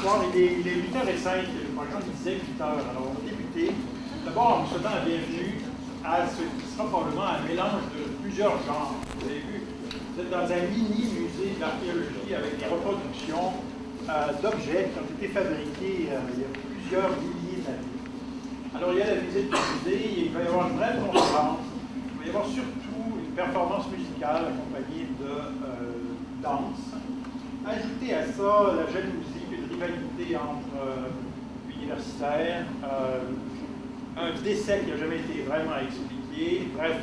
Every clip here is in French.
soir. Il est 8h05. Le programme disait 8h. Alors, on va débuter. D'abord, en vous souhaitant la bienvenue à ce qui sera probablement un mélange de plusieurs genres. Vous avez vu, vous êtes dans un mini-musée d'archéologie avec des reproductions d'objets qui ont été fabriqués il y a plusieurs milliers d'années. Alors, il y a la visite du musée, il va y avoir une brève conférence, il va y avoir surtout une performance musicale accompagnée de danse. Ajouter à ça la jalousie, une rivalité entre universitaires, un décès qui n'a jamais été vraiment expliqué. Bref,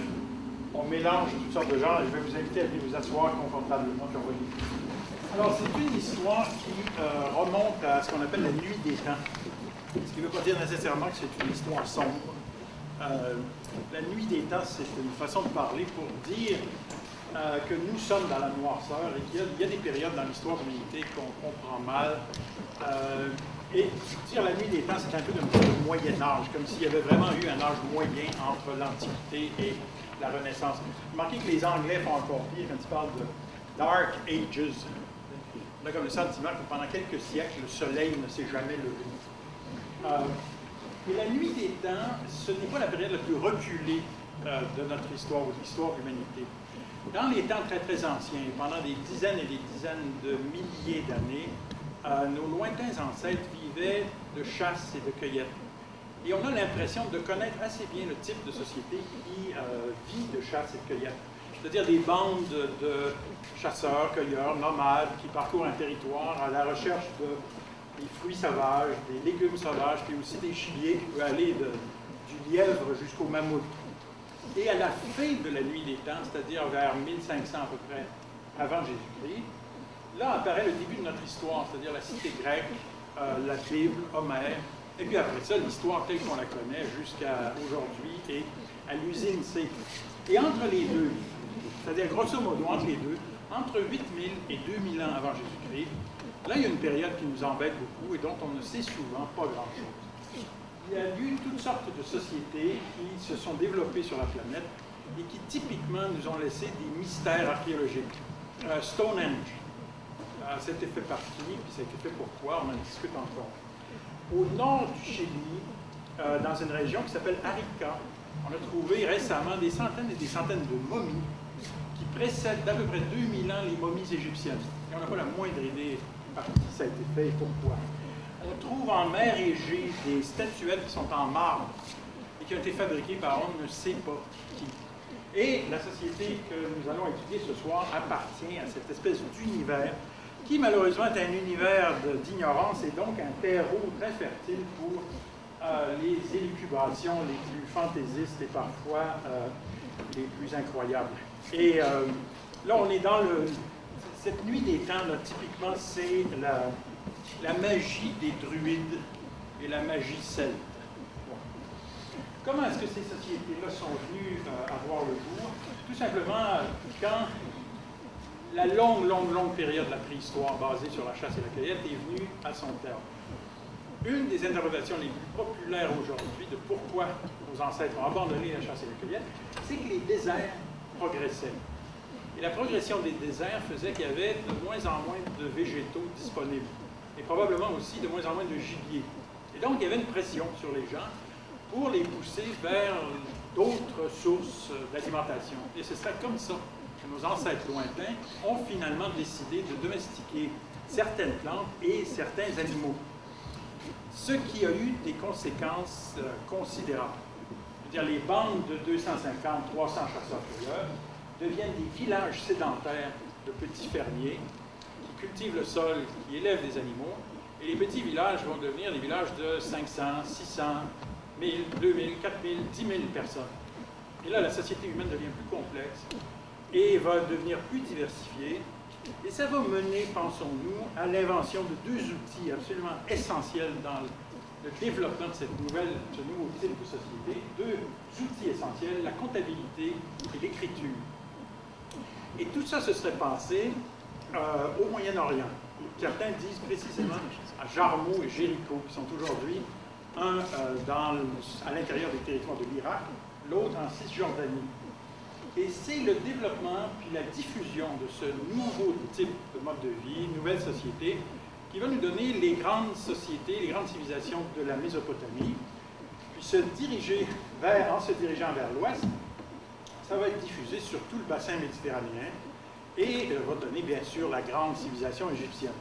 on mélange toutes sortes de genres et je vais vous inviter à venir vous asseoir confortablement. Alors, c'est une histoire qui remonte à ce qu'on appelle la nuit des temps. Ce qui ne veut pas dire nécessairement que c'est une histoire sombre. La nuit des temps, c'est une façon de parler pour dire que nous sommes dans la noirceur et qu'il y a des périodes dans l'histoire de l'humanité qu'on comprend mal. Et dire la nuit des temps, c'est un peu comme le Moyen-Âge, comme s'il y avait vraiment eu un âge moyen entre l'Antiquité et la Renaissance. Remarquez que les Anglais font encore pire quand ils parlent de Dark Ages. On a comme le sentiment que pendant quelques siècles, le soleil ne s'est jamais levé. Mais la nuit des temps, ce n'est pas la période la plus reculée de notre histoire ou de l'histoire de l'humanité. Dans les temps très très anciens, pendant des dizaines et des dizaines de milliers d'années, nos lointains ancêtres vivaient de chasse et de cueillette. Et on a l'impression de connaître assez bien le type de société qui vit de chasse et de cueillette. C'est-à-dire des bandes de chasseurs, cueilleurs, nomades qui parcourent un territoire à la recherche des fruits sauvages, des légumes sauvages, puis aussi des gibiers qui peuvent aller du lièvre jusqu'au mammouth. Et à la fin de la nuit des temps, c'est-à-dire vers 1500 à peu près avant Jésus-Christ, là apparaît le début de notre histoire, c'est-à-dire la cité grecque, la Bible, Homère, et puis après ça, l'histoire telle qu'on la connaît jusqu'à aujourd'hui et à l'usine C. Et entre les deux, c'est-à-dire grosso modo entre les deux, entre 8000 et 2000 ans avant Jésus-Christ, là il y a une période qui nous embête beaucoup et dont on ne sait souvent pas grand-chose. Il y a eu toutes sortes de sociétés qui se sont développées sur la planète et qui typiquement nous ont laissé des mystères archéologiques. Stonehenge, ça a été fait par qui, puis ça a été fait pourquoi, on en discute encore. Au nord du Chili, dans une région qui s'appelle Arica, on a trouvé récemment des centaines et des centaines de momies qui précèdent d'à peu près 2000 ans les momies égyptiennes. Et on n'a pas la moindre idée par qui ça a été fait et pourquoi. On trouve en mer Égée des statuettes qui sont en marbre et qui ont été fabriquées par on ne sait pas qui. Et la société que nous allons étudier ce soir appartient à cette espèce d'univers qui malheureusement est un univers d'ignorance et donc un terreau très fertile pour les élucubrations les plus fantaisistes et parfois les plus incroyables. Et là, on est dans cette nuit des temps, là, typiquement, c'est la magie des druides et la magie celte. Bon. Comment est-ce que ces sociétés-là sont venues à voir le jour? Tout simplement, quand la longue période de la préhistoire basée sur la chasse et la cueillette est venue à son terme. Une des interprétations les plus populaires aujourd'hui de pourquoi nos ancêtres ont abandonné la chasse et la cueillette, c'est que les déserts progressaient. Et la progression des déserts faisait qu'il y avait de moins en moins de végétaux disponibles. Et probablement aussi de moins en moins de gibier. Et donc, il y avait une pression sur les gens pour les pousser vers d'autres sources d'alimentation. Et ce serait comme ça que nos ancêtres lointains ont finalement décidé de domestiquer certaines plantes et certains animaux. Ce qui a eu des conséquences considérables. C'est-à-dire les bandes de 250, 300 chasseurs-cueilleurs deviennent des villages sédentaires de petits fermiers qui cultivent le sol, qui élèvent des animaux, et les petits villages vont devenir des villages de 500, 600, 1000, 2000, 4000, 10 000 personnes. Et là, la société humaine devient plus complexe et va devenir plus diversifiée. Et ça va mener, pensons-nous, à l'invention de deux outils absolument essentiels dans le développement de ce nouveau type de société. Deux outils essentiels, la comptabilité et l'écriture. Et tout ça se serait passé au Moyen-Orient. Certains disent précisément à Jarmo et Jéricho, qui sont aujourd'hui un à l'intérieur des territoires de l'Irak, l'autre en Cisjordanie. Et c'est le développement puis la diffusion de ce nouveau type de mode de vie, nouvelle société, qui va nous donner les grandes sociétés, les grandes civilisations de la Mésopotamie. Puis en se dirigeant vers l'ouest, ça va être diffusé sur tout le bassin méditerranéen et va donner bien sûr la grande civilisation égyptienne.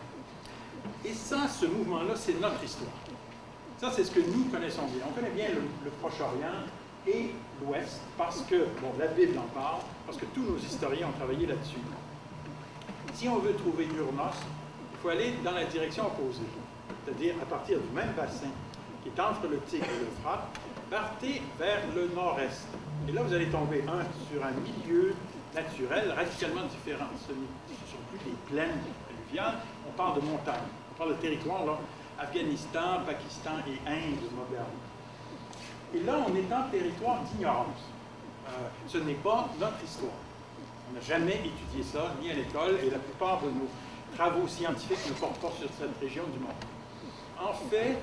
Et ça, ce mouvement-là, c'est notre histoire. Ça, c'est ce que nous connaissons bien. On connaît bien le Proche-Orient et l'Ouest parce que, bon, la Bible en parle, parce que tous nos historiens ont travaillé là-dessus. Si on veut trouver Urnos, il faut aller dans la direction opposée, c'est-à-dire à partir du même bassin qui est entre le Tigre et l'Euphrate, partez vers le nord-est. Et là, vous allez tomber, sur un milieu naturel radicalement différent. Ce ne sont plus des plaines alluviales, on parle de montagnes. On parle de territoire, là, Afghanistan, Pakistan et Inde moderne. Et là, on est en territoire d'ignorance. Ce n'est pas notre histoire. On n'a jamais étudié ça, ni à l'école, et la plupart de nos travaux scientifiques ne portent pas sur cette région du monde. En fait,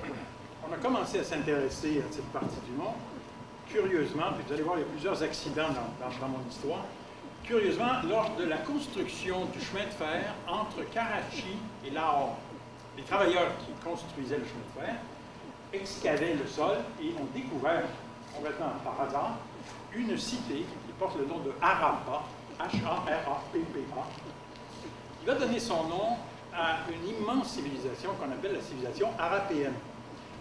on a commencé à s'intéresser à cette partie du monde, curieusement, puis vous allez voir, il y a plusieurs accidents dans mon histoire, curieusement, lors de la construction du chemin de fer entre Karachi et Lahore. Les travailleurs qui construisaient le chemin de fer excavaient le sol et ont découvert, complètement par hasard, une cité qui porte le nom de Harappa, H-A-R-A-P-P-A, qui va donner son nom à une immense civilisation qu'on appelle la civilisation harapéenne,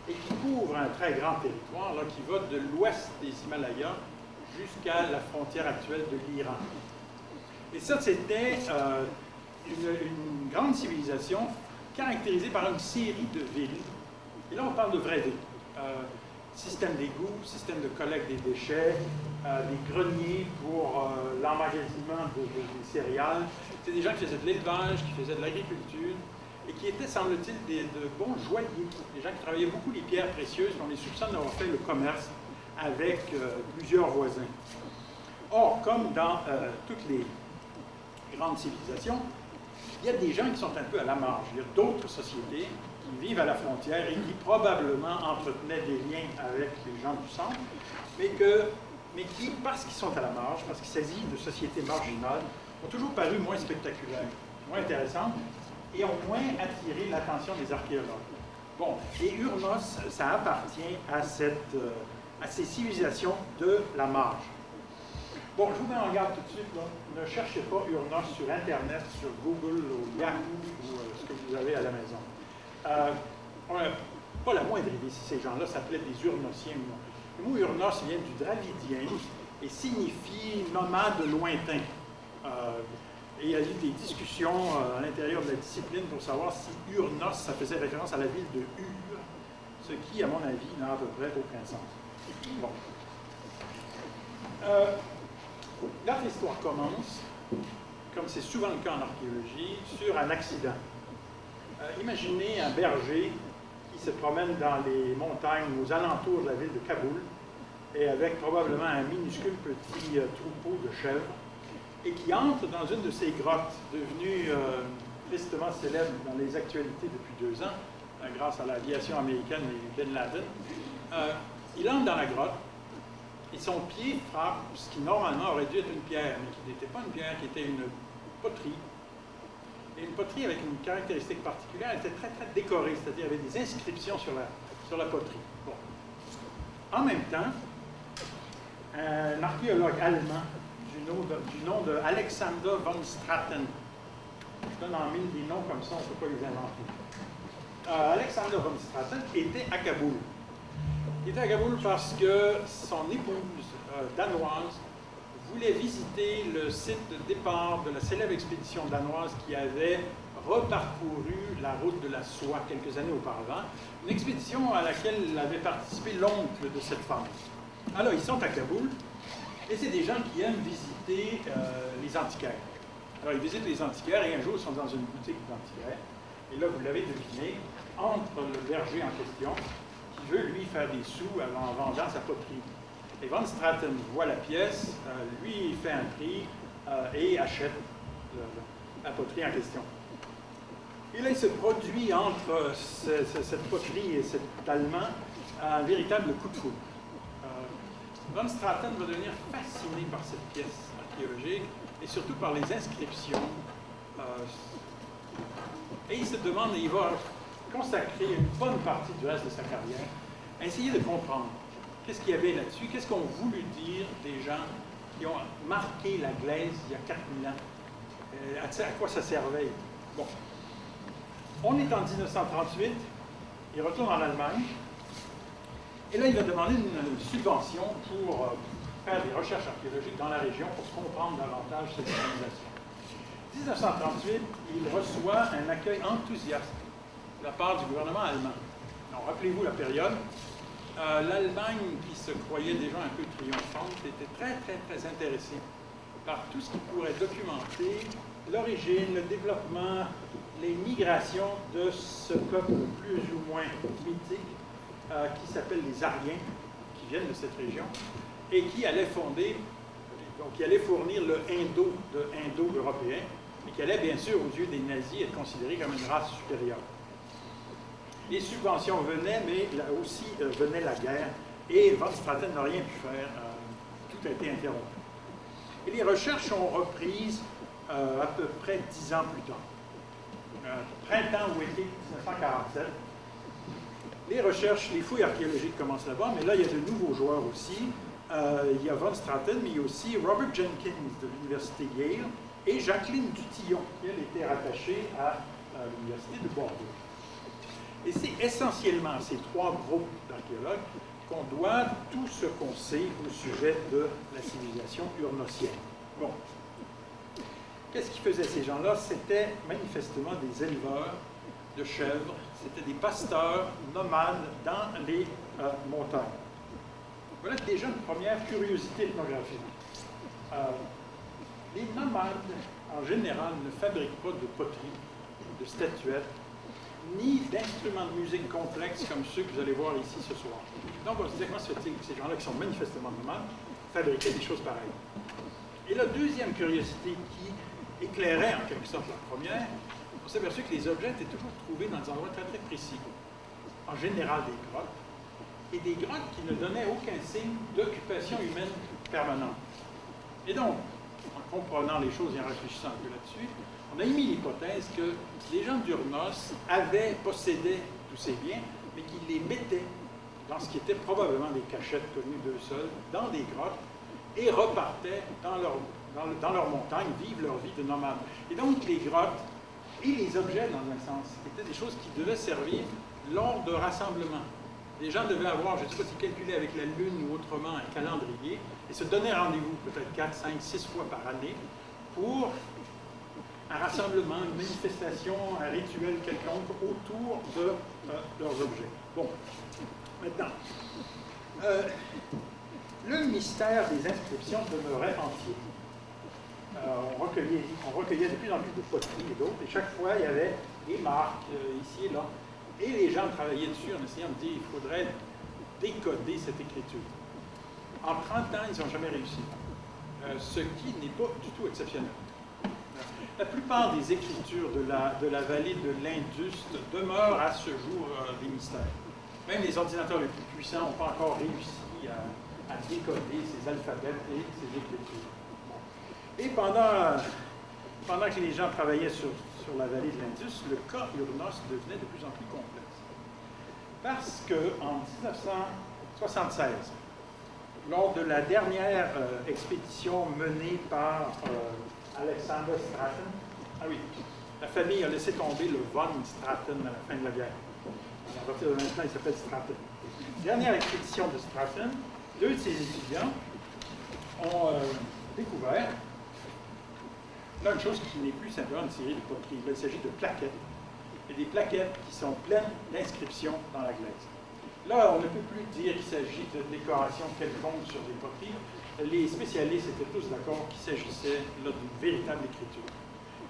et qui couvre un très grand territoire là, qui va de l'ouest des Himalayas jusqu'à la frontière actuelle de l'Iran. Et ça, c'était une grande civilisation caractérisée par une série de villes. Et là, on parle de vraies villes. Système d'égout, système de collecte des déchets, des greniers pour l'emmagasinement des céréales. C'est des gens qui faisaient de l'élevage, qui faisaient de l'agriculture, et qui étaient, semble-t-il, de bons joailliers. Des gens qui travaillaient beaucoup les pierres précieuses, on les soupçonne d'avoir fait le commerce avec plusieurs voisins. Or, comme dans toutes les grandes civilisations, il y a des gens qui sont un peu à la marge. Il y a d'autres sociétés qui vivent à la frontière et qui probablement entretenaient des liens avec les gens du centre, mais qui, parce qu'ils sont à la marge, parce qu'il s'agit de sociétés marginales, ont toujours paru moins spectaculaires, moins intéressantes, et ont moins attiré l'attention des archéologues. Bon, et Urnos, ça appartient à ces civilisations de la marge. Bon, je vous mets en garde tout de suite, là. Ne cherchez pas Urnos sur Internet, sur Google ou Yahoo ou ce que vous avez à la maison. On n'a pas la moindre idée si ces gens-là s'appelaient des Urnosiens ou non. Le mot Urnos vient du dravidien et signifie nomade lointain. Et il y a eu des discussions à l'intérieur de la discipline pour savoir si Urnos, ça faisait référence à la ville de Ur, ce qui, à mon avis, n'a à peu près aucun sens. Bon. Notre histoire commence, comme c'est souvent le cas en archéologie, sur un accident. Imaginez un berger qui se promène dans les montagnes aux alentours de la ville de Kaboul, et avec probablement un minuscule petit troupeau de chèvres, et qui entre dans une de ces grottes, devenue tristement célèbre dans les actualités depuis 2 ans, grâce à l'aviation américaine et Ben Laden. Il entre dans la grotte, et son pied frappe ce qui normalement aurait dû être une pierre, mais qui n'était pas une pierre, qui était une poterie. Et une poterie avec une caractéristique particulière, elle était très, très décorée, c'est-à-dire il y avait des inscriptions sur la poterie. Bon. En même temps, un archéologue allemand du nom de Alexander von Straten, je donne en mille des noms comme ça, on ne peut pas les inventer. Alexander von Straten était à Kaboul. Il était à Kaboul parce que son épouse danoise voulait visiter le site de départ de la célèbre expédition danoise qui avait reparcouru la route de la soie quelques années auparavant, une expédition à laquelle avait participé l'oncle de cette femme. Alors, ils sont à Kaboul, et c'est des gens qui aiment visiter les antiquaires. Alors, ils visitent les antiquaires, et un jour, ils sont dans une boutique d'antiquaires, et là, vous l'avez deviné, entre le berger en question, qui veut, lui, faire des sous en vendant sa poterie. Et Von Straten voit la pièce, lui, il fait un prix et achète la poterie en question. Et là, il se produit entre cette poterie et cet Allemand un véritable coup de foudre. Von Straten va devenir fasciné par cette pièce archéologique et surtout par les inscriptions. Et il se demande, il va consacré une bonne partie du reste de sa carrière à essayer de comprendre qu'est-ce qu'il y avait là-dessus, qu'est-ce qu'ont voulu dire des gens qui ont marqué la glaise il y a 4000 ans, à quoi ça servait. Bon. On est en 1938, il retourne en Allemagne, et là, il va demander une subvention pour faire des recherches archéologiques dans la région pour comprendre davantage cette civilisation. En 1938, il reçoit un accueil enthousiaste de la part du gouvernement allemand. Alors, rappelez-vous la période. L'Allemagne, qui se croyait déjà un peu triomphante, était très intéressée par tout ce qui pourrait documenter l'origine, le développement, les migrations de ce peuple plus ou moins mythique qui s'appelle les Aryens, qui viennent de cette région, et qui allait fonder, donc qui allait fournir le Indo-européen, et qui allait bien sûr, aux yeux des nazis, être considéré comme une race supérieure. Les subventions venaient, mais là aussi venait la guerre, et von Straten n'a rien pu faire, tout a été interrompu. Et les recherches ont repris à peu près 10 ans plus tard. Printemps ou été 1947. Les recherches, les fouilles archéologiques commencent là-bas, mais là, il y a de nouveaux joueurs aussi. Il y a von Straten, mais il y a aussi Robert Jenkins de l'Université Yale et Jacqueline Dutillon, qui elle était rattachée à l'Université de Bordeaux. Et c'est essentiellement à ces trois groupes d'archéologues qu'on doit tout ce qu'on sait au sujet de la civilisation urnosienne. Bon. Qu'est-ce qu'ils faisaient ces gens-là? C'était manifestement des éleveurs de chèvres, c'était des pasteurs nomades dans les montagnes. Voilà déjà une première curiosité ethnographique. Les nomades, en général, ne fabriquent pas de poteries, de statuettes, ni d'instruments de musique complexes comme ceux que vous allez voir ici ce soir. Donc, on se dit, comment se fait-il que ces gens-là, qui sont manifestement nomades, fabriquaient des choses pareilles? Et la deuxième curiosité qui éclairait en quelque sorte la première, on s'est aperçu que les objets étaient toujours trouvés dans des endroits très précis. En général, des grottes, et des grottes qui ne donnaient aucun signe d'occupation humaine permanente. Et donc, en comprenant les choses et en réfléchissant un peu là-dessus, on a émis l'hypothèse que les gens d'Urnos possédaient tous ces biens, mais qu'ils les mettaient dans ce qui était probablement des cachettes connues d'eux seuls, dans des grottes, et repartaient dans leur montagne, vivent leur vie de nomades. Et donc, les grottes et les objets, dans un sens, étaient des choses qui devaient servir lors de rassemblements. Les gens devaient avoir, je ne sais pas si calculé avec la Lune ou autrement, un calendrier, et se donner rendez-vous peut-être 4, 5, 6 fois par année pour un rassemblement, une manifestation, un rituel quelconque autour de leurs objets. Bon, maintenant, le mystère des inscriptions demeurait entier. On recueillait de plus en plus de poteries et d'autres, et chaque fois, il y avait des marques ici et là. Et les gens travaillaient dessus en essayant de dire qu'il faudrait décoder cette écriture. En 30 ans, ils n'ont jamais réussi, ce qui n'est pas du tout exceptionnel. La plupart des écritures de la vallée de l'Indus demeurent à ce jour des mystères. Même les ordinateurs les plus puissants n'ont pas encore réussi à décoder ces alphabets et ces écritures. Et pendant que les gens travaillaient sur la vallée de l'Indus, le cas Urnos devenait de plus en plus complexe. Parce qu'en 1976, lors de la dernière expédition menée par Alexander Straten, la famille a laissé tomber le von Straten à la fin de la guerre. À partir de maintenant, il s'appelle Straten. Dernière expédition de Straten, deux de ses étudiants ont découvert là une chose qui n'est plus simplement une série de poteries. Il s'agit de plaquettes, et des plaquettes qui sont pleines d'inscriptions dans la glaise. Là, on ne peut plus dire qu'il s'agit de décoration quelconque sur des poteries. Les spécialistes étaient tous d'accord qu'il s'agissait là d'une véritable écriture.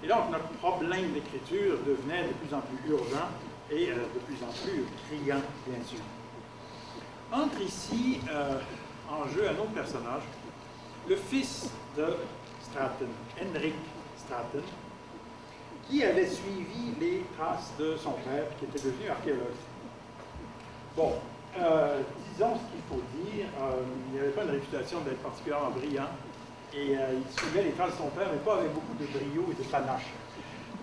Et donc, notre problème d'écriture devenait de plus en plus urgent et de plus en plus criant, bien sûr. Entre ici en jeu un autre personnage, le fils de Straten, Henrik Straten, qui avait suivi les traces de son père, qui était devenu archéologue. Bon, disons ce qu'il faut dire, il n'avait pas une réputation d'être particulièrement brillant, et il suivait les traces de son père, mais pas avec beaucoup de brio et de panache.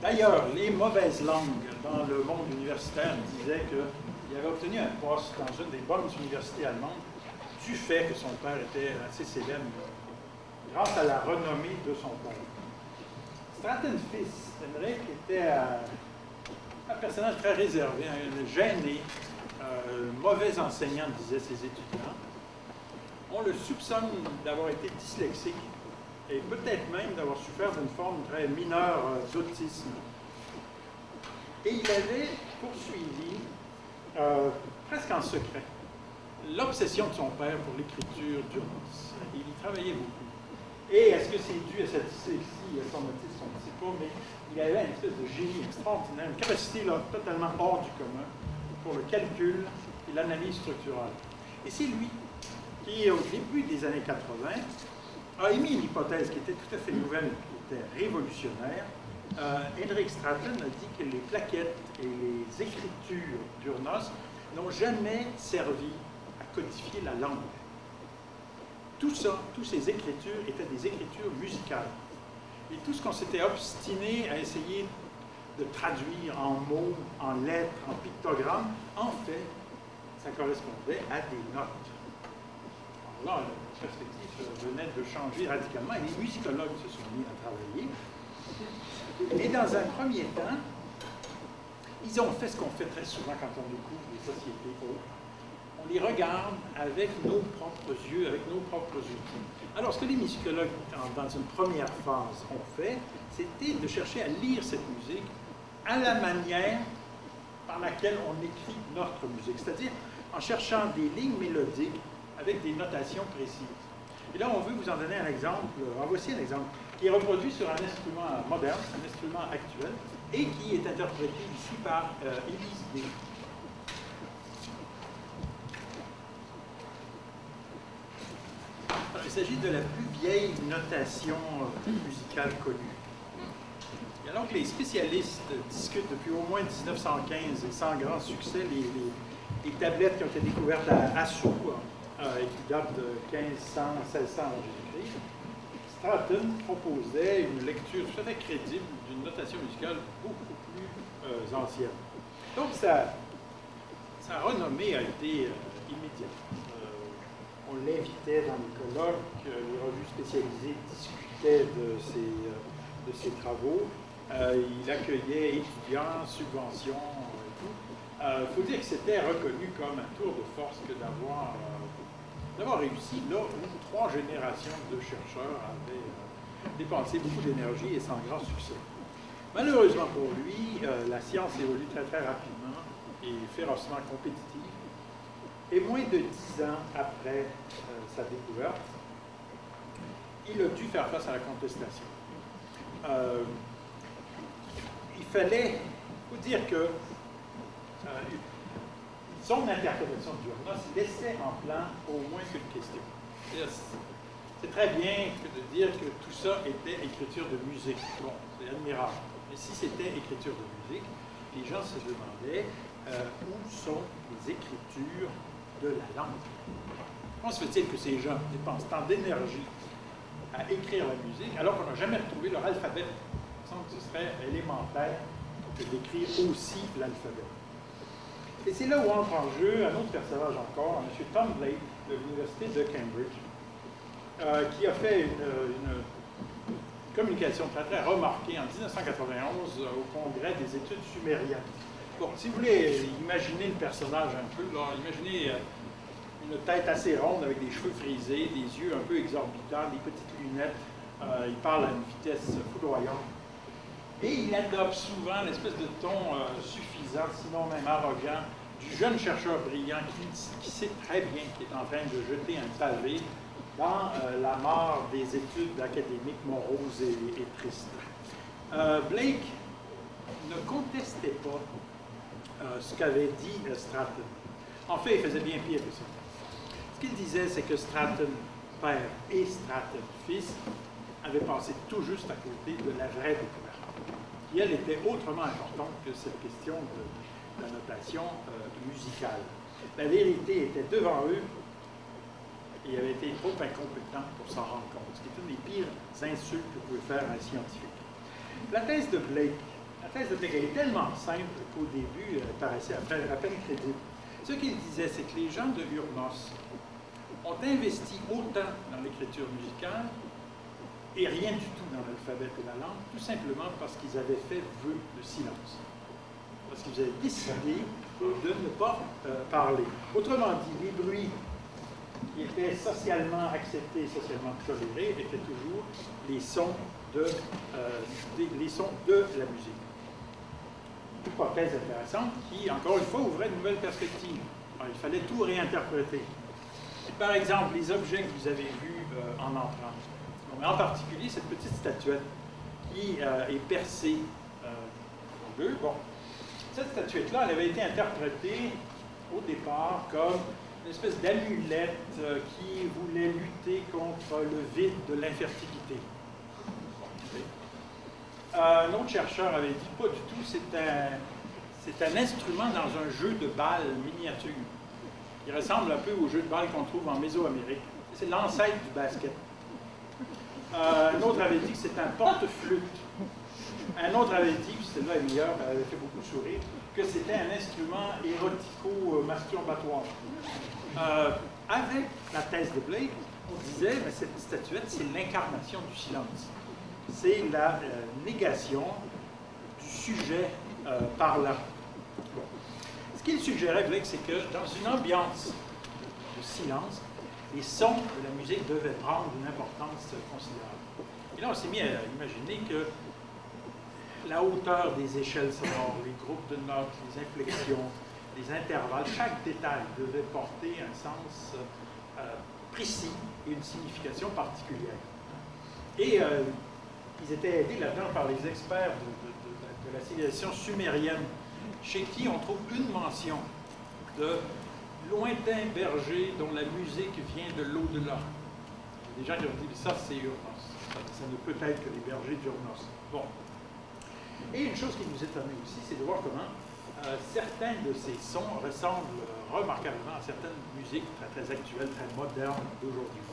D'ailleurs, les mauvaises langues dans le monde universitaire disaient qu'il avait obtenu un poste dans une des bonnes universités allemandes du fait que son père était assez célèbre, grâce à la renommée de son père. Stratton fils, Henrik, était un personnage très réservé, gêné, mauvais enseignant, disaient ses étudiants. On le soupçonne d'avoir été dyslexique et peut-être même d'avoir souffert d'une forme très mineure d'autisme. Et il avait poursuivi, presque en secret, l'obsession de son père pour l'écriture d'Urnos. Il y travaillait beaucoup. Et est-ce que c'est dû à cette dyslexie, à son autisme, on ne sait pas, mais il avait une espèce de génie extraordinaire, une capacité là, totalement hors du commun pour le calcul et l'analyse structurale. Et c'est lui qui, au début des années 80, a émis une hypothèse qui était tout à fait nouvelle, qui était révolutionnaire. Henrik Stratton a dit que les plaquettes et les écritures d'Urnos n'ont jamais servi à codifier la langue. Tout ça, toutes ces écritures étaient des écritures musicales. Et tout ce qu'on s'était obstiné à essayer de traduire en mots, en lettres, en pictogrammes, en fait, ça correspondait à des notes. Alors là, la perspective venait de changer radicalement et les musicologues se sont mis à travailler. Et dans un premier temps, ils ont fait ce qu'on fait très souvent quand on découvre des sociétés autres. On les regarde avec nos propres yeux, avec nos propres outils. Alors, ce que les musicologues, dans une première phase, ont fait, c'était de chercher à lire cette musique à la manière par laquelle on écrit notre musique, c'est-à-dire en cherchant des lignes mélodiques avec des notations précises. Et là, on veut vous en donner un exemple. En voici un exemple qui est reproduit sur un instrument moderne, un instrument actuel, et qui est interprété ici par Elise D. Il s'agit de la plus vieille notation musicale connue. Et alors que les spécialistes discutent depuis au moins 1915 et sans grand succès les tablettes qui ont été découvertes à Assur et qui datent de 1500, 1600 avant Jésus-Christ, Stratton proposait une lecture tout à fait crédible d'une notation musicale beaucoup plus ancienne. Donc sa renommée a été immédiate. On l'invitait dans les colloques, les revues spécialisées discutaient de ses travaux. Il accueillait étudiants, subventions et tout. Il faut dire que c'était reconnu comme un tour de force que d'avoir réussi là où 3 générations de chercheurs avaient dépensé beaucoup d'énergie et sans grand succès. Malheureusement pour lui, la science évolue très très rapidement et férocement compétitive. Et moins de 10 ans après sa découverte, il a dû faire face à la contestation. Il fallait vous dire que son interprétation de Urnos laissait en plan au moins qu'une question. C'est très bien de dire que tout ça était écriture de musique. Bon, c'est admirable. Mais si c'était écriture de musique, les gens se demandaient où sont les écritures de la langue. Comment se fait-il que ces gens dépensent tant d'énergie à écrire la musique alors qu'on n'a jamais retrouvé leur alphabet? Il me semble que ce serait élémentaire que d'écrire aussi l'alphabet. Et c'est là où entre en jeu un autre personnage encore, M. Tom Blake de l'Université de Cambridge, qui a fait une communication très très remarquée en 1991 au Congrès des études sumériennes. Bon, si vous voulez imaginer le personnage un peu, là, imaginez une tête assez ronde avec des cheveux frisés, des yeux un peu exorbitants, des petites lunettes. Il parle à une vitesse foudroyante. Et il adopte souvent l'espèce de ton suffisant, sinon même arrogant, du jeune chercheur brillant qui sait très bien qu'il est en train de jeter un pavé dans la mare des études académiques moroses et tristes. Blake ne contestait pas ce qu'avait dit Stratton. En fait, il faisait bien pire que ça. Ce qu'il disait, c'est que Stratton père et Stratton fils avaient passé tout juste à côté de la vraie découverte, qui, elle, était autrement importante que cette question de la notation musicale. La vérité était devant eux, et ils avaient été trop incompétents pour s'en rendre compte, ce qui est une des pires insultes que vous pouvez faire à un scientifique. La thèse de Blake La thèse de Blake est tellement simple qu'au début, elle paraissait à peine crédible. Ce qu'il disait, c'est que les gens de Urnos ont investi autant dans l'écriture musicale et rien du tout dans l'alphabet et la langue, tout simplement parce qu'ils avaient fait vœu de silence. Parce qu'ils avaient décidé de ne pas parler. Autrement dit, les bruits qui étaient socialement acceptés, socialement tolérés, étaient toujours les sons de la musique. Hypothèse intéressante qui, encore une fois, ouvrait une nouvelle perspective. Alors, il fallait tout réinterpréter. Par exemple, les objets que vous avez vus en entrant. Bon, mais en particulier, cette petite statuette qui est percée en deux. Bon, cette statuette-là, elle avait été interprétée au départ comme une espèce d'amulette qui voulait lutter contre le vide de l'infertilité. Un autre chercheur avait dit, pas du tout, c'est un instrument dans un jeu de balle miniature. Il ressemble un peu au jeu de balle qu'on trouve en Mésoamérique. C'est l'ancêtre du basket. Un autre avait dit que c'est un porte-flûte. Un autre avait dit, puis celle-là est meilleure, elle avait fait beaucoup sourire, que c'était un instrument érotico-masturbatoire. Avec la thèse de Blake, on disait, mais cette statuette, c'est l'incarnation du silence. C'est la négation du sujet parlant. Bon. Ce qu'il suggérait, Blake, c'est que dans une ambiance de silence, les sons de la musique devaient prendre une importance considérable. Et là, on s'est mis à imaginer que la hauteur des échelles sonores, les groupes de notes, les inflexions, les intervalles, chaque détail devait porter un sens précis et une signification particulière. Et ils étaient aidés là-dedans par les experts de la civilisation sumérienne, chez qui on trouve une mention de lointains bergers dont la musique vient de l'au-delà. Des gens qui ont dit, ça c'est Urnos. Ça ne peut être que les bergers d'Urnos. Bon. Et une chose qui nous étonne aussi, c'est de voir comment certains de ces sons ressemblent remarquablement à certaines musiques très, très actuelles, très modernes d'aujourd'hui.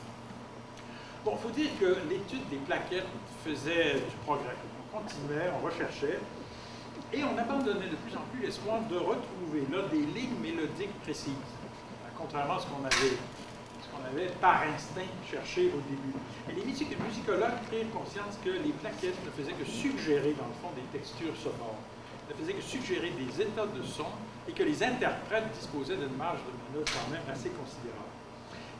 Bon, il faut dire que l'étude des plaquettes faisait du progrès. On continuait, on recherchait, et on abandonnait de plus en plus l'espoir de retrouver là des lignes mélodiques précises, contrairement à ce qu'on avait par instinct cherché au début. Et les musicologues prirent conscience que les plaquettes ne faisaient que suggérer, dans le fond, des textures sonores, ne faisaient que suggérer des états de son, et que les interprètes disposaient d'une marge de manœuvre quand même assez considérable.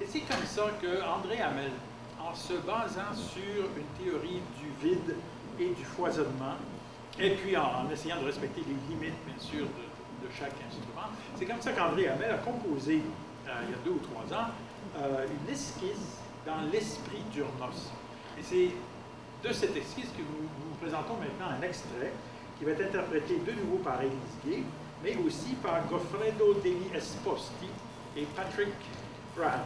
Et c'est comme ça que André Hamel, en se basant sur une théorie du vide et du foisonnement, et puis en essayant de respecter les limites, bien sûr, de chaque instrument, c'est comme ça qu'André Hamel a composé, il y a 2 ou 3 ans, une esquisse dans l'esprit d'Urnos. Et c'est de cette esquisse que nous vous présentons maintenant un extrait qui va être interprété de nouveau par Élise Gay, mais aussi par Goffredo degli Esposti et Patrick Brown.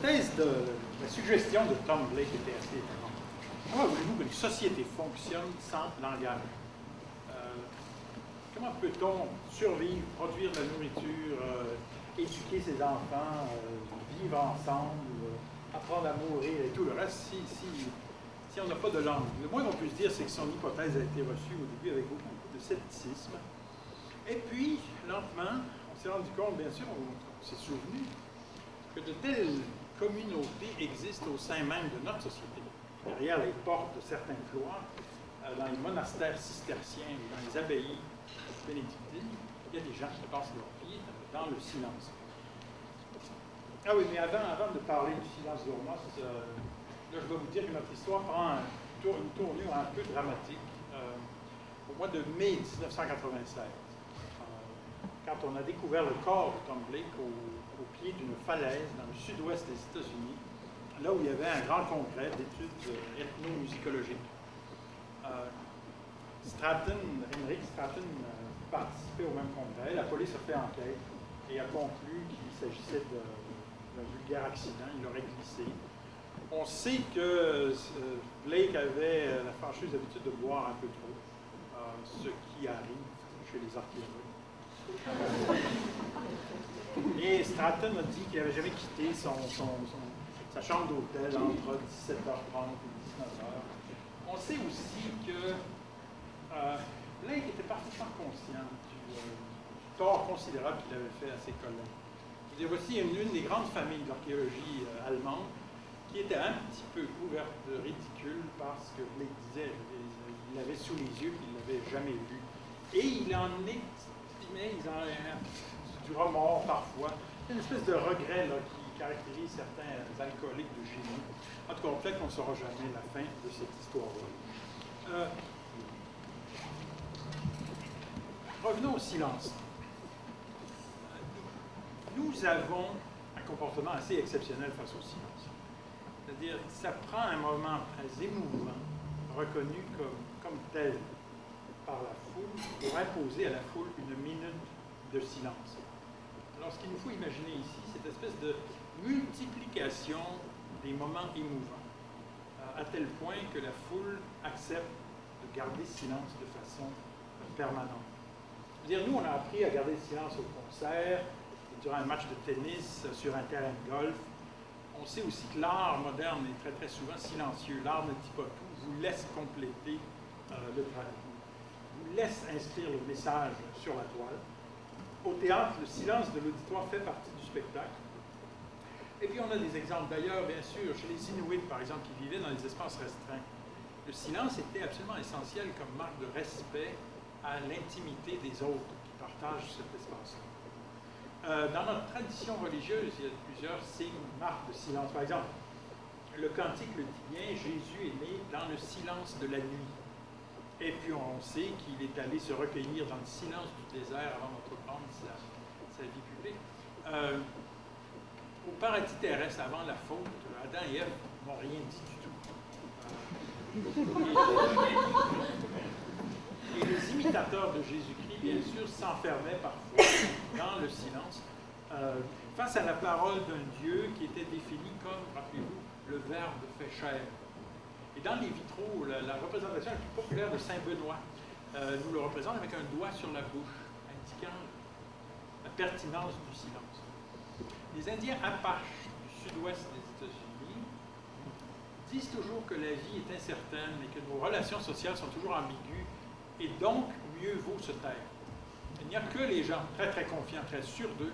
la suggestion de Tom Blake était assez étonnante. Comment voulez-vous qu'une société fonctionne sans langage? Comment peut-on survivre, produire de la nourriture, éduquer ses enfants, vivre ensemble, apprendre à mourir et tout le reste si on n'a pas de langue? Le moins qu'on puisse dire, c'est que son hypothèse a été reçue au début avec beaucoup de scepticisme. Et puis, lentement, on s'est rendu compte, bien sûr, on s'est souvenu que de telles communautés existent au sein même de notre société. Derrière les portes de certains cloîtres, dans les monastères cisterciens, dans les abbayes bénédictines, il y a des gens qui passent leur vie dans le silence. Ah oui, mais avant de parler du silence d'Ormos, là, je dois vous dire que notre histoire prend une tournure un peu dramatique. Au mois de mai 1996, quand on a découvert le corps de Tom Blake au pied d'une falaise dans le sud-ouest des États-Unis, là où il y avait un grand congrès d'études ethnomusicologiques. Henrik Stratton participait au même congrès. La police a fait enquête et a conclu qu'il s'agissait d'un vulgaire accident. Il aurait glissé. On sait que Blake avait la fâcheuse habitude de boire un peu trop, ce qui arrive chez les archéologues. Et Stratton a dit qu'il n'avait jamais quitté sa chambre d'hôtel entre 17h30 et 19h. On sait aussi que Blake était parfaitement conscient du tort considérable qu'il avait fait à ses collègues. Voici une des grandes familles d'archéologie allemande qui était un petit peu couverte de ridicule parce que Blake disait qu'il l'avait sous les yeux, qu'il ne l'avait jamais vu. Et il en exprimait du remords parfois, une espèce de regret là, qui caractérise certains alcooliques de génie. En tout cas, peut-être qu'on ne saura jamais la fin de cette histoire-là. Revenons au silence. Nous avons un comportement assez exceptionnel face au silence. C'est-à-dire que ça prend un moment très émouvant, reconnu comme tel par la foule, pour imposer à la foule une minute de silence. Alors, ce qu'il nous faut imaginer ici, c'est cette espèce de multiplication des moments émouvants, à tel point que la foule accepte de garder silence de façon permanente. C'est-à-dire, nous, on a appris à garder le silence au concert, durant un match de tennis, sur un terrain de golf. On sait aussi que l'art moderne est très, très souvent silencieux. L'art ne dit pas tout, vous laisse compléter le travail, vous laisse inscrire le message sur la toile. Au théâtre, le silence de l'auditoire fait partie du spectacle. Et puis, on a des exemples d'ailleurs, bien sûr, chez les Inuits, par exemple, qui vivaient dans des espaces restreints. Le silence était absolument essentiel comme marque de respect à l'intimité des autres qui partagent cet espace-là. Dans notre tradition religieuse, il y a plusieurs signes, marques de silence. Par exemple, le cantique le dit bien, Jésus est né dans le silence de la nuit. Et puis on sait qu'il est allé se recueillir dans le silence du désert avant d'entreprendre sa vie publique. Au paradis terrestre, avant la faute, Adam et Ève n'ont rien dit du tout. Et les imitateurs de Jésus-Christ, bien sûr, s'enfermaient parfois dans le silence face à la parole d'un Dieu qui était défini comme, rappelez-vous, le Verbe fait chair. Et dans les vitraux, la représentation la plus populaire de Saint Benoît nous le représente avec un doigt sur la bouche, indiquant la pertinence du silence. Les Indiens Apaches du sud-ouest des États-Unis disent toujours que la vie est incertaine et que nos relations sociales sont toujours ambiguës, et donc mieux vaut se taire. Il n'y a que les gens très très confiants, très sûrs d'eux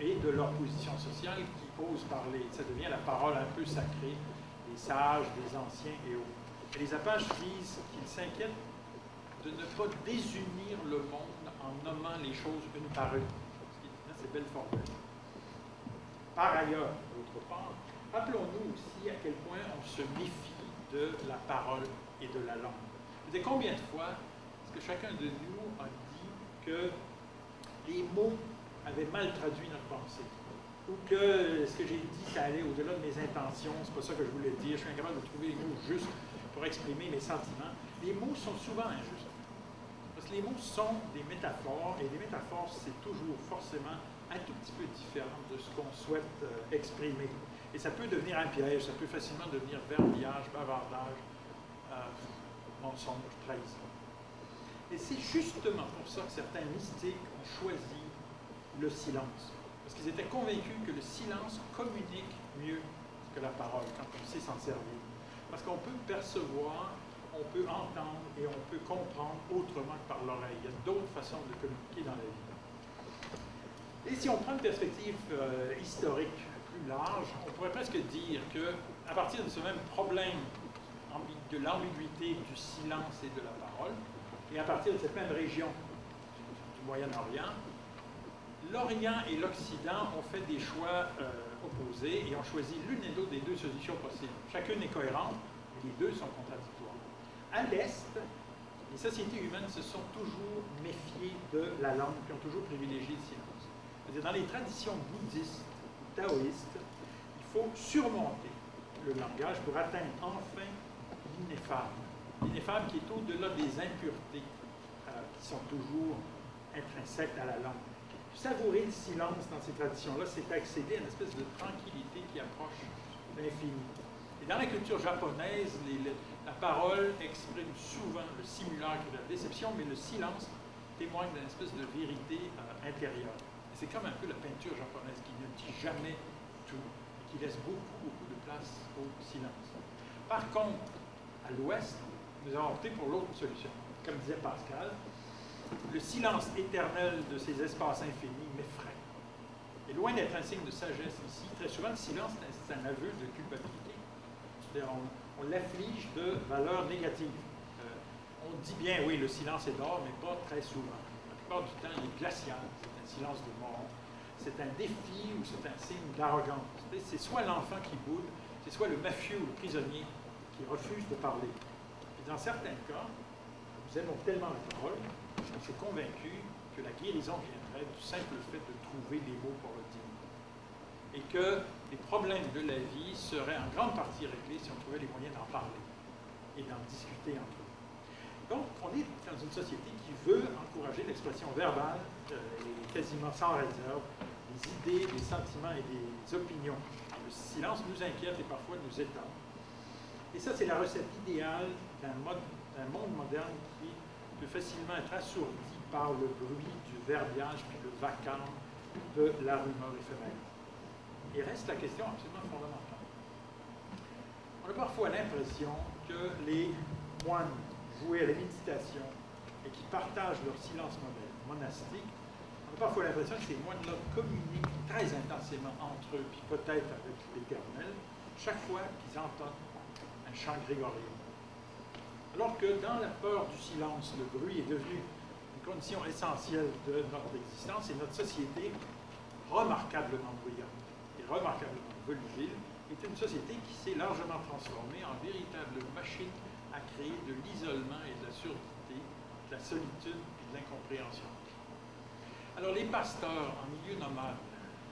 et de leur position sociale qui osent parler. Ça devient la parole un peu sacrée des sages, des anciens et autres. Et les Apaches disent qu'ils s'inquiètent de ne pas désunir le monde en nommant les choses une par une. C'est belle formule. Par ailleurs, d'autre part, rappelons-nous aussi à quel point on se méfie de la parole et de la langue. C'est combien de fois est-ce que chacun de nous a dit que les mots avaient mal traduit notre pensée? Ou que ce que j'ai dit, ça allait au-delà de mes intentions, c'est pas ça que je voulais dire, je suis incapable de trouver les mots justes pour exprimer mes sentiments. Les mots sont souvent injustes. Parce que les mots sont des métaphores, et les métaphores, c'est toujours forcément un tout petit peu différent de ce qu'on souhaite exprimer. Et ça peut devenir un piège, ça peut facilement devenir verbiage, bavardage, mensonge, trahison. Et c'est justement pour ça que certains mystiques ont choisi le silence. Parce qu'ils étaient convaincus que le silence communique mieux que la parole, quand on sait s'en servir. Parce qu'on peut percevoir, on peut entendre et on peut comprendre autrement que par l'oreille. Il y a d'autres façons de communiquer dans la vie. Et si on prend une perspective historique plus large, on pourrait presque dire qu'à partir de ce même problème de l'ambiguïté du silence et de la parole, et à partir de cette même région du Moyen-Orient, l'Orient et l'Occident ont fait des choix opposés et ont choisi l'une et l'autre des deux solutions possibles. Chacune est cohérente, mais les deux sont contradictoires. À l'Est, les sociétés humaines se sont toujours méfiées de la langue, puis ont toujours privilégié le silence. C'est-à-dire, dans les traditions bouddhistes, taoïstes, il faut surmonter le langage pour atteindre enfin l'ineffable. L'ineffable qui est au-delà des impuretés qui sont toujours intrinsèques à la langue. Savourer le silence dans ces traditions-là, c'est accéder à une espèce de tranquillité qui approche l'infini. Et dans la culture japonaise, la parole exprime souvent le simulacre de la déception, mais le silence témoigne d'une espèce de vérité intérieure. Et c'est comme un peu la peinture japonaise qui ne dit jamais tout, qui laisse beaucoup, beaucoup de place au silence. Par contre, à l'Ouest, nous avons opté pour l'autre solution. Comme disait Pascal, le silence éternel de ces espaces infinis m'effraie. Et loin d'être un signe de sagesse ici, très souvent le silence c'est un aveu de culpabilité. C'est-à-dire on l'afflige de valeurs négatives. On dit bien, oui, le silence est d'or, mais pas très souvent. La plupart du temps, il est glacial, c'est un silence de mort. C'est un défi ou c'est un signe d'arrogance. C'est soit l'enfant qui boude, c'est soit le mafieux ou le prisonnier qui refuse de parler. Et dans certains cas, nous aimons tellement la parole, on s'est convaincu que la guérison viendrait du simple fait de trouver les mots pour le dire. Et que les problèmes de la vie seraient en grande partie réglés si on trouvait les moyens d'en parler et d'en discuter entre eux. Donc, on est dans une société qui veut encourager l'expression verbale et quasiment sans réserve des idées, des sentiments et des opinions. Le silence nous inquiète et parfois nous étonne. Et ça, c'est la recette idéale d'un monde moderne qui peut facilement être assourdi par le bruit du verbiage puis le vacarme de la rumeur éphémère. Il reste la question absolument fondamentale. On a parfois l'impression que les moines voués à la méditation et qui partagent leur silence monastique, on a parfois l'impression que ces moines-là communiquent très intensément entre eux, puis peut-être avec l'Éternel, chaque fois qu'ils entendent un chant grégorien. Alors que dans la peur du silence, le bruit est devenu une condition essentielle de notre existence et notre société, remarquablement bruyante et remarquablement volubile, est une société qui s'est largement transformée en véritable machine à créer de l'isolement et de la surdité, de la solitude et de l'incompréhension. Alors les pasteurs en milieu nomade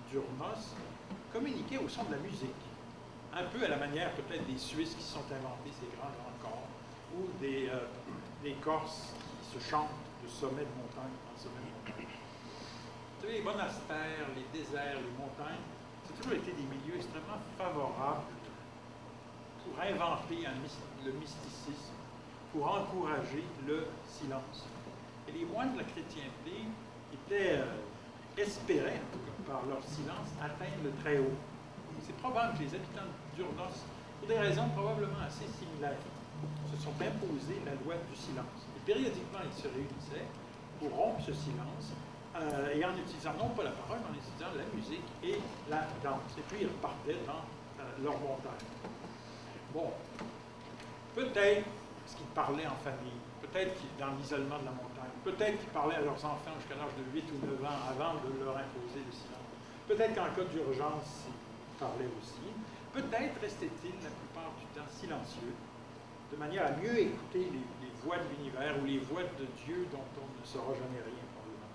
d'Urnos communiquaient au son de la musique, un peu à la manière peut-être des Suisses qui se sont inventés ces grands corps, ou des Corses qui se chantent de sommet de montagne en sommet de montagne. Vous savez, les monastères, les déserts, les montagnes, ça a toujours été des milieux extrêmement favorables pour inventer le mysticisme, pour encourager le silence. Et les moines de la chrétienté espéraient, en tout cas par leur silence, atteindre le très haut. C'est probable que les habitants d'Urnos, pour des raisons probablement assez similaires, se sont imposés la loi du silence. Et périodiquement, ils se réunissaient pour rompre ce silence, et en utilisant non pas la parole, mais en utilisant la musique et la danse. Et puis, ils repartaient dans leur montagne. Bon, peut-être parce qu'ils parlaient en famille, peut-être dans l'isolement de la montagne, peut-être qu'ils parlaient à leurs enfants jusqu'à l'âge de 8 ou 9 ans avant de leur imposer le silence. Peut-être qu'en cas d'urgence, ils parlaient aussi. Peut-être restaient-ils la plupart du temps silencieux, de manière à mieux écouter les voix de l'univers ou les voix de Dieu dont on ne saura jamais rien probablement.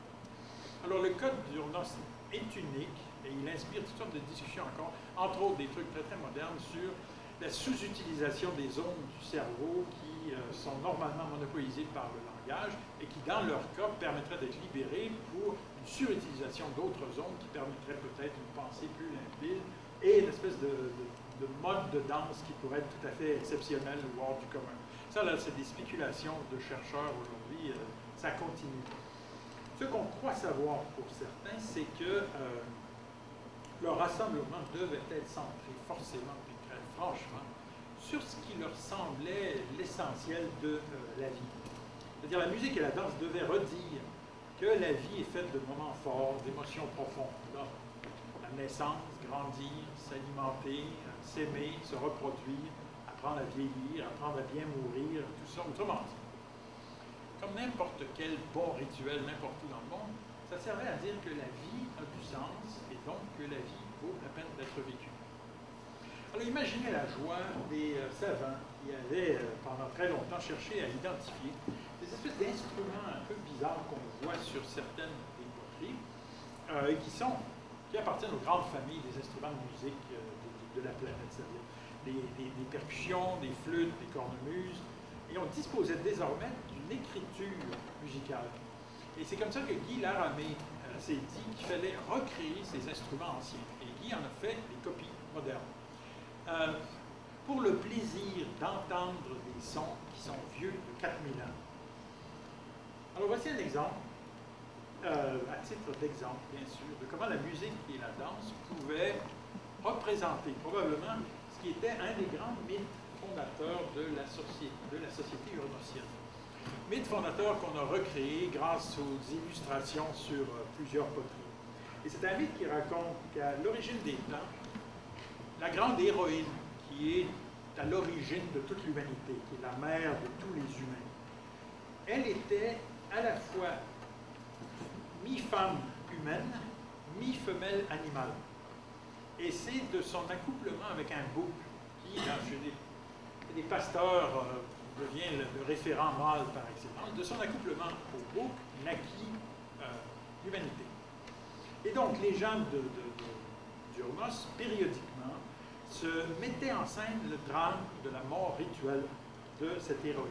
Alors le code d'Urnos est unique et il inspire toutes sortes de discussions encore, entre autres des trucs très très modernes sur la sous-utilisation des zones du cerveau qui sont normalement monopolisées par le langage et qui, dans leur cas, permettraient d'être libérées pour une surutilisation d'autres zones qui permettraient peut-être une pensée plus limpide et une espèce de mode de danse qui pourrait être tout à fait exceptionnel ou hors du commun. Ça, là, c'est des spéculations de chercheurs aujourd'hui, ça continue. Ce qu'on croit savoir pour certains, c'est que leur rassemblement devait être centré forcément, puis très franchement, sur ce qui leur semblait l'essentiel de la vie. C'est-à-dire la musique et la danse devaient redire que la vie est faite de moments forts, d'émotions profondes. Là, la naissance, grandir, s'alimenter, s'aimer, se reproduire, apprendre à vieillir, apprendre à bien mourir, tout ça. Autrement dit, comme n'importe quel bon rituel, n'importe où dans le monde, ça servait à dire que la vie a du sens et donc que la vie vaut la peine d'être vécue. Alors imaginez la joie des savants qui avaient pendant très longtemps cherché à identifier des espèces d'instruments un peu bizarres qu'on voit sur certaines des poteries qui appartiennent aux grandes familles des instruments de musique de la planète, c'est-à-dire des percussions, des flûtes, des cornemuses, et on disposait désormais d'une écriture musicale. Et c'est comme ça que Guy Laramé s'est dit qu'il fallait recréer ces instruments anciens. Et Guy en a fait des copies modernes. Pour le plaisir d'entendre des sons qui sont vieux de 4000 ans. Alors voici un exemple, à titre d'exemple bien sûr, de comment la musique et la danse pouvaient représenter probablement ce qui était un des grands mythes fondateurs de la société urnossienne. Mythe fondateur qu'on a recréé grâce aux illustrations sur plusieurs poteries. Et c'est un mythe qui raconte qu'à l'origine des temps, la grande héroïne qui est à l'origine de toute l'humanité, qui est la mère de tous les humains, elle était à la fois mi-femme humaine, mi-femelle animale. Et c'est de son accouplement avec un bouc qui, chez les pasteurs, devient le référent mâle par excellence, de son accouplement au bouc naquit l'humanité. Et donc les gens d'Urnos, périodiquement, se mettaient en scène le drame de la mort rituelle de cette héroïne.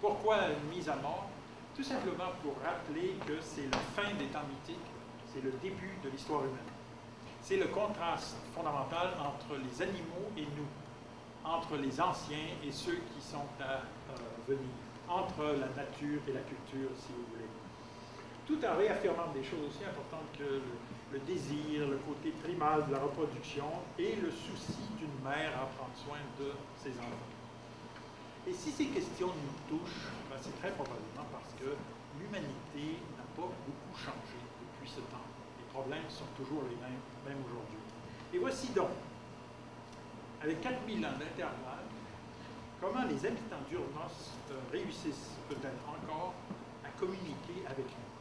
Pourquoi une mise à mort? Tout simplement pour rappeler que c'est la fin des temps mythiques, c'est le début de l'histoire humaine. C'est le contraste fondamental entre les animaux et nous, entre les anciens et ceux qui sont à venir, entre la nature et la culture, si vous voulez. Tout en réaffirmant des choses aussi importantes que le désir, le côté primal de la reproduction et le souci d'une mère à prendre soin de ses enfants. Et si ces questions nous touchent, ben c'est très probablement parce que l'humanité n'a pas beaucoup changé depuis ce temps. Les problèmes sont toujours les mêmes, même aujourd'hui. Et voici donc, avec 4000 ans d'intervalle, comment les habitants d'Urnos réussissent peut-être encore à communiquer avec nous.